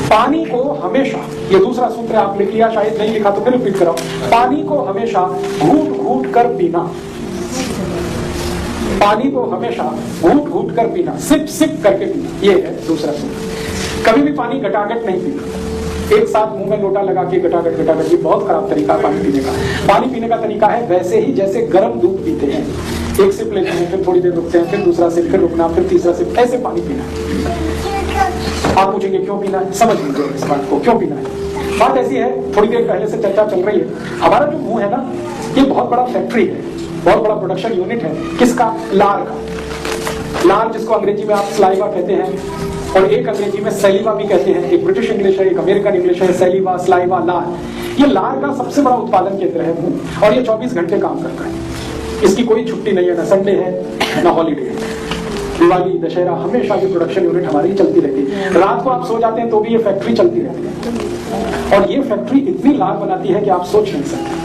पानी को हमेशा, ये दूसरा सूत्र आप लिख लिया, शायद नहीं लिखा तो फिर रिपीट कराओ, पानी को हमेशा घूट घूट कर पीना, पानी को हमेशा घूट घूट कर पीना, सिप सिप करके पीना, ये है दूसरा सूत्र। कभी भी पानी गटागट नहीं पीना, एक साथ मुंह में लोटा लगा के गटागट गटागट, ये बहुत खराब तरीका है पानी पीने का। पानी पीने का तरीका है वैसे ही जैसे गर्म दूध पीते हैं, एक सिप लेते हैं, फिर थोड़ी देर रुकते हैं, फिर दूसरा सिप, फिर रुकना, फिर तीसरा सिप, ऐसे पानी पीना। आप पूछेंगे क्यों पीना है, समझ लीजिए इस बात को, क्यों पीना है। बात ऐसी है, थोड़ी देर पहले से चर्चा चल रही है, हमारा जो मुंह है ना, ये बहुत बड़ा फैक्ट्री है, बहुत बड़ा प्रोडक्शन यूनिट है। किसका? लार का। लार जिसको अंग्रेजी में आप स्लाइवा कहते हैं, और एक अंग्रेजी में सैलिवा भी कहते हैं, एक ब्रिटिश इंग्लिश है, एक अमेरिकन इंग्लिश है, सैलिवा, स्लाइवा, लार। ये लार का सबसे बड़ा उत्पादन केंद्र है मुंह, और ये 24 घंटे काम करता है, इसकी कोई छुट्टी नहीं है, ना संडे है ना हॉलीडे है। दिवाली, दशहरा, हमेशा ये प्रोडक्शन यूनिट हमारी चलती रहती है। रात को आप सो जाते हैं तो भी ये फैक्ट्री चलती रहती है, और ये फैक्ट्री इतनी लार बनाती है कि आप सोच नहीं सकते।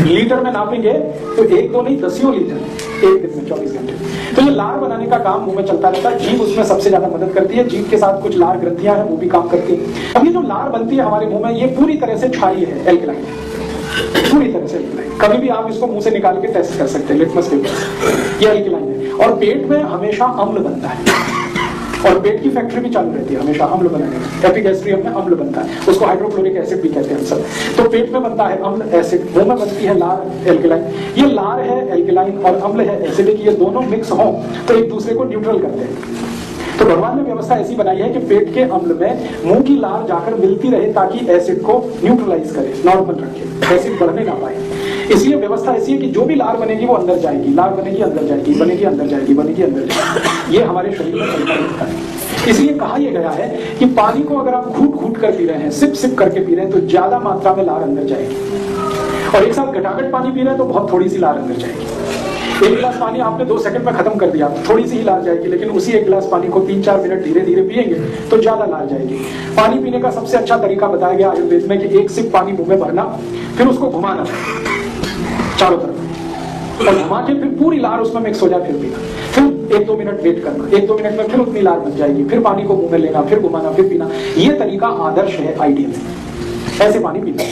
लीटर में नापेंगे तो एक दो नहीं, दसियों लीटर एक दिन में 24 घंटे। तो ये लार बनाने का काम मुंह में चलता रहता है। जीभ उसमें सबसे ज्यादा मदद करती है, जीभ के साथ कुछ लार ग्रंथियां हैं वो भी काम करती है। अब ये जो लार बनती है हमारे मुंह में, ये पूरी तरह से क्षारीय है, एल्कलाइन, पूरी तरह से एल्कलाइन। कभी भी आप इसको मुंह से निकाल के टेस्ट कर सकते हैं लिटमस पेपर, ये एल्कलाइन है। और पेट में हमेशा अम्ल बनता है, और पेट की फैक्ट्री भी चालू रहती है हमेशा अम्ल बनाने में। एपिगैस्ट्रियम में अम्ल बनता है, उसको हाइड्रोक्लोरिक एसिड भी कहते हैं हम सब। तो पेट में बनता है अम्ल, एसिड, मुंह में बनती है लार, एल्कलाइन। ये लार है एल्कलाइन और अम्ल है एसिडिक, ये दोनों मिक्स हों तो एक दूसरे को न्यूट्रल करते हैं। तो भगवान ने व्यवस्था ऐसी बनाई है कि पेट के अम्ल में मुंह की लार जाकर मिलती रहे ताकि एसिड को न्यूट्रलाइज करे, नॉर्मल रखे, एसिड बढ़ने ना पाए। इसलिए व्यवस्था ऐसी है कि जो भी लार बनेगी वो अंदर जाएगी, लार बनेगी अंदर जाएगी, बनेगी अंदर जाएगी, बनेगी अंदर जाएगी। ये हमारे शरीर में चलता रहता है। इसलिए कहा यह गया है कि पानी को अगर आप घूट घूट कर पी रहे हैं, सिप सिप करके पी रहे हैं, तो ज्यादा मात्रा में लार अंदर जाएगी। और एक साथ गटागट पानी पी रहे हैं तो बहुत थोड़ी सी लार अंदर जाएगी। एक गिलास पानी आपने 2 सेकंड में खत्म कर दिया, थोड़ी सी ही लार जाएगी, लेकिन उसी एक गिलास पानी को 3-4 मिनट धीरे धीरे पिएंगे तो ज्यादा लार जाएगी। पानी पीने का सबसे अच्छा तरीका बताया गया आयुर्वेद में कि एक सिप पानी मुंह में भरना, फिर उसको घुमाना चारों तरफ, और घुमा के फिर पूरी लार उसमें मिक्स हो जाए, फिर पीना, फिर 1-2 मिनट वेट करना, 1-2 मिनट में फिर उतनी लार बन जाएगी, फिर पानी को मुंह में लेना, फिर घुमाना, फिर पीना। ये तरीका आदर्श है, आइडियल है, ऐसे पानी पीना।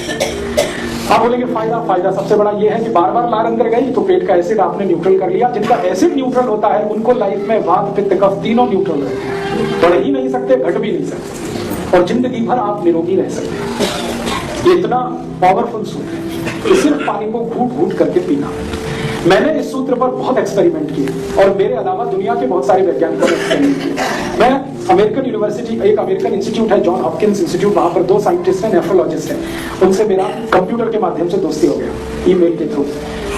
आप बोलेंगे फायदा सबसे बड़ा ये है कि बार बार लार अंदर गई तो पेट का एसिड आपने न्यूट्रल कर लिया। जिनका एसिड न्यूट्रल होता है उनको लाइफ में वात, पित्त, कफ तीनों न्यूट्रल रहते हैं, बढ़ ही नहीं सकते, घट भी नहीं सकते, और जिंदगी भर आप निरोगी रह सकते हैं। इतना पावरफुल सूत्र है, सिर्फ पानी को घूट घूट करके पीना। मैंने इस सूत्र पर बहुत एक्सपेरिमेंट किए, और मेरे अलावा दुनिया के बहुत सारे वैज्ञानिकों ने एक्सपेरिमेंट किए। मैं अमेरिकन यूनिवर्सिटी, एक अमेरिकन इंस्टीट्यूट है जॉन हॉपकिंस इंस्टीट्यूट, वहां पर 2 साइंटिस्ट हैं, नेफ्रोलॉजिस्ट हैं, उनसे मेरा कंप्यूटर के माध्यम से दोस्ती हो गया, ईमेल के थ्रू।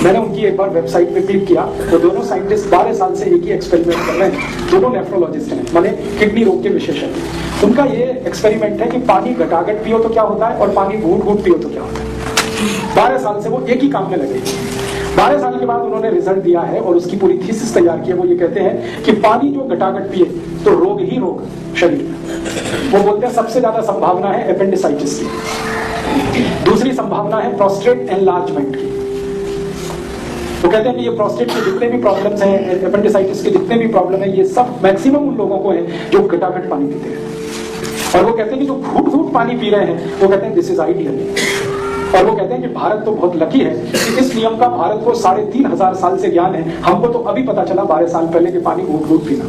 मैंने उनकी एक बार वेबसाइट पे क्लिक किया, तो दोनों साइंटिस्ट 12 साल से एक ही एक्सपेरिमेंट कर रहे हैं, दोनों नेफ्रोलॉजिस्ट हैं, माने किडनी रोग के विशेषज्ञ। उनका ये एक्सपेरिमेंट है कि पानी गटागट पियो तो क्या होता है, और पानी घूट घूट पियो तो क्या होता है। 12 साल से वो एक ही काम में लगे। 12 साल के बाद उन्होंने रिजल्ट दिया है और उसकी पूरी थीसिस तैयार की है। वो ये कहते हैं कि पानी जो गटागट पिए तो रोग ही रोग शरीर में। वो बोलते हैं सबसे ज्यादा संभावना है एपेंडिसाइटिस की, दूसरी संभावना है प्रोस्टेट एनलार्जमेंट की। वो कहते हैं कि ये प्रोस्टेट के जितने भी प्रॉब्लम्स हैं, एपेंडिसाइटिस के जितने भी प्रॉब्लम है, ये सब मैक्सिमम उन लोगों को है जो गटागट पानी पीते हैं। और वो कहते हैं कि जो घूट घूट पानी पी रहे हैं, वो कहते हैं दिस इज आइडियल। और वो कहते हैं कि भारत तो बहुत लकी है कि इस नियम का भारत को 3500 साल से ज्ञान है, हमको तो अभी पता चला 12 साल पहले कि पानी घूट घूट पीना।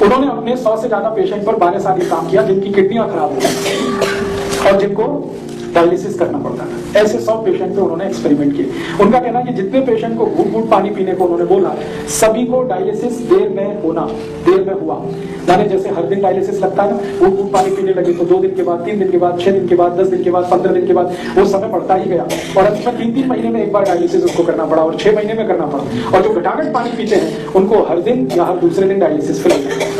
उन्होंने अपने 100 से ज्यादा पेशेंट पर 12 साल ये काम किया जिनकी किडनियां खराब हो गई और जिनको डायलिसिस करना पड़ता था। ऐसे 100 पेशेंट पे उन्होंने एक्सपेरिमेंट किए। उनका कहना है कि जितने पेशेंट को घूट घूट पानी पीने को उन्होंने बोला, सभी को डायलिसिस देर में हुआ। माने जैसे हर दिन डायलिसिस लगता है ना, घूट घूट पानी पीने लगे तो 2 दिन के बाद, 3 दिन के बाद, 6 दिन के बाद, 10 दिन के बाद, 15 दिन के बाद वो समय बढ़ता ही गया, और अंत में 3-3 महीने में एक बार डायलिसिस उसको करना पड़ा, और 6 महीने में करना पड़ा। और जो गटागट पानी पीते हैं उनको हर दिन या हर दूसरे दिन डायलिसिस फिर।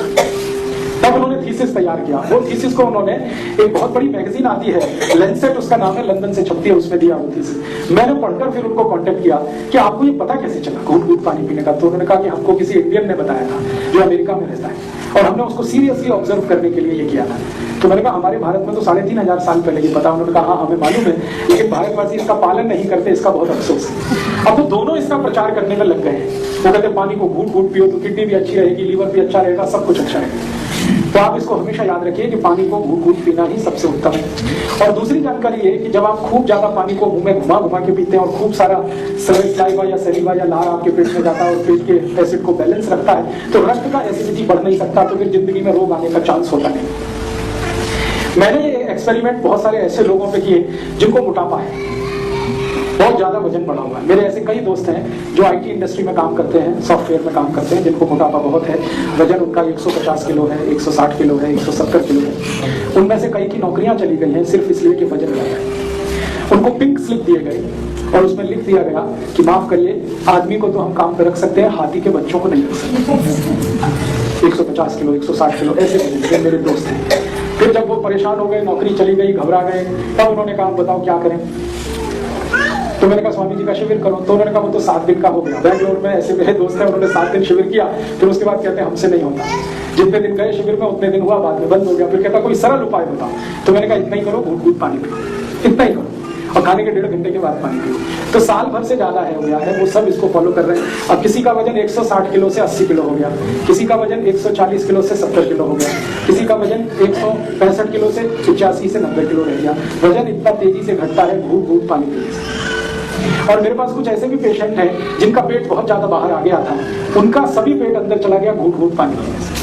तब उन्होंने थीसिस तैयार किया। वो थीसिस को उन्होंने, एक बहुत बड़ी मैगजीन आती है लेंसेट उसका नाम है, लंदन से छपती है, उसमें दिया वो थीसिस। मैंने पढ़कर फिर उनको कांटेक्ट किया कि आपको ये पता कैसे चला घूट घूट पानी पीने का। तो उन्होंने कहा कि हमको किसी इंडियन ने बताया था जो अमेरिका में रहता है, और हमने उसको सीरियसली ऑब्जर्व करने के लिए ये किया था। तो मैंने कहा हमारे भारत में तो 3500 साल पहले ये पता। उन्होंने कहा हाँ हमें मालूम है, लेकिन भारतवासी इसका पालन नहीं करते, इसका बहुत अफसोस है। अब तो दोनों इसका प्रचार करने में लग गए हैं। वो कहते पानी को घूट घूट पियो तो किडनी भी अच्छी रहेगी, लीवर भी अच्छा रहेगा, सब कुछ अच्छा रहेगा। तो आप इसको हमेशा याद रखिए कि पानी को घूट घूट पीना ही सबसे उत्तम है। और दूसरी जानकारी ये कि जब आप खूब ज्यादा पानी को मुंह में घुमा घुमा के पीते हैं और खूब सारा सलाइवा या सलीवा या लार आपके पेट में जाता है और पेट के एसिड को बैलेंस रखता है, तो रक्त का एसिडिटी बढ़ नहीं सकता, तो फिर जिंदगी में रोग आने का चांस होता नहीं। मैंने ये एक्सपेरिमेंट बहुत सारे ऐसे लोगों पे किए जिनको मोटापा है, बहुत ज्यादा वजन बढ़ा हुआ है। मेरे ऐसे कई दोस्त हैं जो आईटी इंडस्ट्री में काम करते हैं, सॉफ्टवेयर में काम करते हैं, जिनको मोटापा बहुत है, वजन उनका 150 किलो है, 160 किलो है, 170 किलो है। उनमें से कई की नौकरियां चली गई हैं सिर्फ इसलिए कि वजन बढ़ा है। उनको पिंक स्लिप दिए गए और उसमें लिख दिया गया कि माफ करिए, आदमी को तो हम काम पर रख सकते हैं, हाथी के बच्चों को नहीं रख सकते। 150 किलो, 160 किलो ऐसे वजन मेरे दोस्त हैं। फिर जब वो परेशान हो गए, नौकरी चली गई, घबरा गए, तब उन्होंने कहा बताओ क्या करें। तो मैंने कहा स्वामी जी का शिविर करो। तो उन्होंने कहा वो तो 7 दिन का हो गया। बैंगलोर में ऐसे मेरे दोस्त हैं, उन्होंने 7 दिन शिविर किया, फिर उसके बाद कहते हैं हमसे नहीं होता। जितने दिन गए शिविर में उतने दिन हुआ, बाद में बंद हो गया। फिर कहता कोई सरल उपाय बताओ। तो मैंने कहा इतना ही करो, घूट घूट पानी पियो, इतना ही करो, और खाने के 1.5 घंटे के बाद पानी पियो। तो साल भर से ज्यादा है हो गया है, वो सब इसको फॉलो कर रहे हैं। अब किसी का वजन 160 किलो से 80 किलो हो गया, किसी का वजन 140 किलो से 70 किलो हो गया, किसी का वजन 165 किलो से 85 से 90 किलो रह गया। वजन इतना तेजी से घटता है घूट घूट पानी पीने से। और मेरे पास कुछ ऐसे भी पेशेंट हैं जिनका पेट बहुत ज्यादा बाहर आ गया था, उनका सभी पेट अंदर चला गया घूट घूट पानी पीने से।